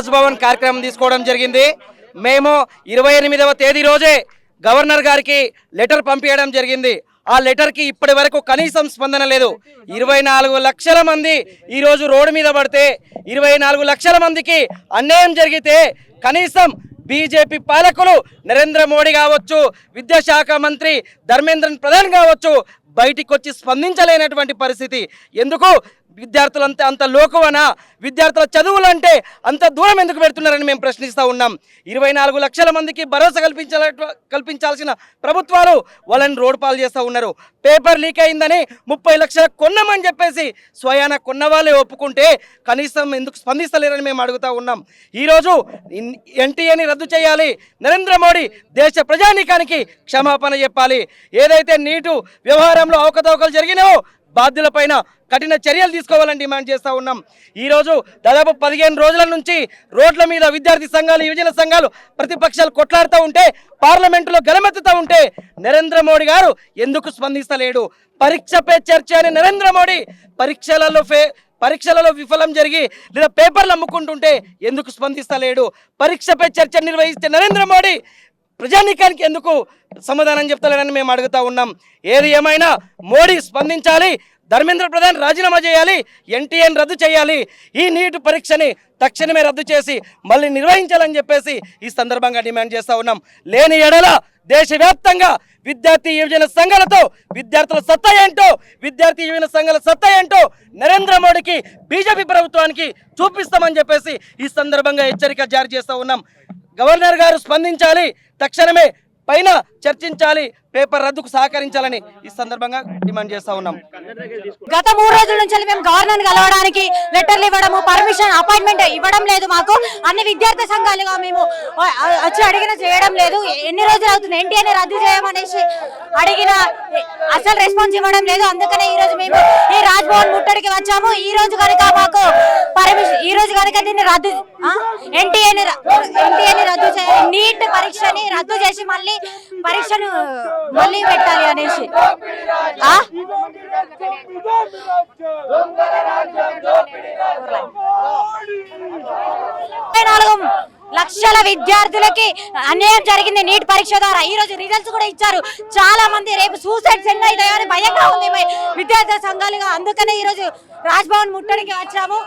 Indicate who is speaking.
Speaker 1: రాజ్భవన్ కార్యక్రమం తీసుకోవడం జరిగింది. మేము 28వ తేదీ రోజే గవర్నర్ గారికి లెటర్ పంపించడం జరిగింది. ఆ లెటర్కి ఇప్పటి వరకు కనీసం స్పందన లేదు. 24 లక్షల మంది ఈరోజు రోడ్డు మీద పడితే 24 లక్షల మందికి అన్యాయం జరిగితే కనీసం బీజేపీ పాలకులు నరేంద్ర మోడీ కావచ్చు, విద్యాశాఖ మంత్రి ధర్మేంద్ర ప్రధాన్ కావచ్చు బయటికి వచ్చి స్పందించలేనటువంటి పరిస్థితి. ఎందుకు విద్యార్థులంతా అంత లోకువనా? విద్యార్థుల చదువులు అంటే అంత దూరం ఎందుకు పెడుతున్నారని మేము ప్రశ్నిస్తూ ఉన్నాం. 24 లక్షల మందికి భరోసా కల్పించాల్సిన ప్రభుత్వాలు వాళ్ళని రోడ్డు పాలు చేస్తూ ఉన్నారు. పేపర్ లీక్ అయిందని 30 లక్షలు కొన్నామని చెప్పేసి స్వయాన కొన్న వాళ్ళే ఒప్పుకుంటే కనీసం ఎందుకు స్పందిస్తలేరని మేము అడుగుతూ ఉన్నాం. ఈరోజు ఎన్టీఏని రద్దు చేయాలి. నరేంద్ర మోడీ దేశ ప్రజానీకానికి క్షమాపణ చెప్పాలి. ఏదైతే నీటు వ్యవహారంలో అవకతవకలు జరిగినావో బాధ్యులపైన కఠిన చర్యలు తీసుకోవాలని డిమాండ్ చేస్తూ ఉన్నాం. ఈరోజు దాదాపు 15 రోజుల నుంచి రోడ్ల మీద విద్యార్థి సంఘాలు, యువజన సంఘాలు, ప్రతిపక్షాలు కొట్లాడుతూ ఉంటే, పార్లమెంటులో గలమెత్తుతూ ఉంటే నరేంద్ర మోడీ గారు ఎందుకు స్పందిస్తలేడు? పరీక్ష పే చర్చ అని నరేంద్ర మోడీ పరీక్షలలో విఫలం జరిగి లేదా పేపర్లు అమ్ముకుంటుంటే ఎందుకు స్పందిస్తలేడు? పరీక్షపై చర్చ నిర్వహిస్తే నరేంద్ర మోడీ ప్రజానీకానికి ఎందుకు సమాధానం చెప్తలేనని మేము అడుగుతూ ఉన్నాం. ఏది ఏమైనా మోడీ స్పందించాలి. ధర్మేంద్ర ప్రధాన్ రాజీనామా చేయాలి. ఎన్టీఏని రద్దు చేయాలి. ఈ నీటు పరీక్షని తక్షణమే రద్దు చేసి మళ్ళీ నిర్వహించాలని చెప్పేసి ఈ సందర్భంగా డిమాండ్ చేస్తూ ఉన్నాం. లేని ఎడల దేశవ్యాప్తంగా విద్యార్థి యువజన సంఘాలతో విద్యార్థుల సత్తా ఏంటో, విద్యార్థి యువజన సంఘాల సత్తా ఏంటో నరేంద్ర మోడీకి, బీజేపీ ప్రభుత్వానికి చూపిస్తామని చెప్పేసి ఈ సందర్భంగా హెచ్చరిక జారీ చేస్తూ ఉన్నాం. గవర్నర్ గారు స్పందించాలి. తక్షణమే పైన చర్చించాలి. పేపర్ రద్దుకు సహకరించాలని ఈ సందర్భంగా డిమాండ్ చేస్తా ఉన్నాం.
Speaker 2: గత 3 రోజుల నుంచి మేము గవర్నర్ కలవడానికి లెటర్లు ఇవ్వడము, పర్మిషన్ అపాయింట్మెంట్ ఇవ్వడం లేదు. మాకు అన్ని విద్యార్థి సంఘాలుగా మేము వచ్చి అడిగిన చేయడం లేదు. ఎన్ని రోజులు అవుతుంది ఎన్టీఏని రద్దు చేయమనేసి అడిగిన అసలు రెస్పాన్స్ ఇవ్వడం లేదు. అందుకనే ఈ రోజు మేము ఈ రాజ్భవన్ ముట్టడికి వచ్చాము. ఈ రోజు కనుక మాకు పర్మిషన్, ఈ రోజు కనుక దీన్ని రద్దు, ఎన్టీఏని రద్దు చేయాలి, నీట్ పరీక్షని రద్దు చేసి మళ్ళీ పరీక్షను మళ్ళీ పెట్టాలి అనేసి 24 లక్షల విద్యార్థులకి అన్యాయం జరిగింది నీట్ పరీక్ష ద్వారా. ఈ రోజు రిజల్ట్స్ కూడా ఇచ్చారు. చాలా మంది రేపు సూసైడ్స్ ఎన్నో అవుతాయని భయంగా ఉంది విద్యార్థుల సంఘాలుగా. అందుకనే ఈ రోజు రాజ్భవన్ ముట్టడికి వచ్చాము.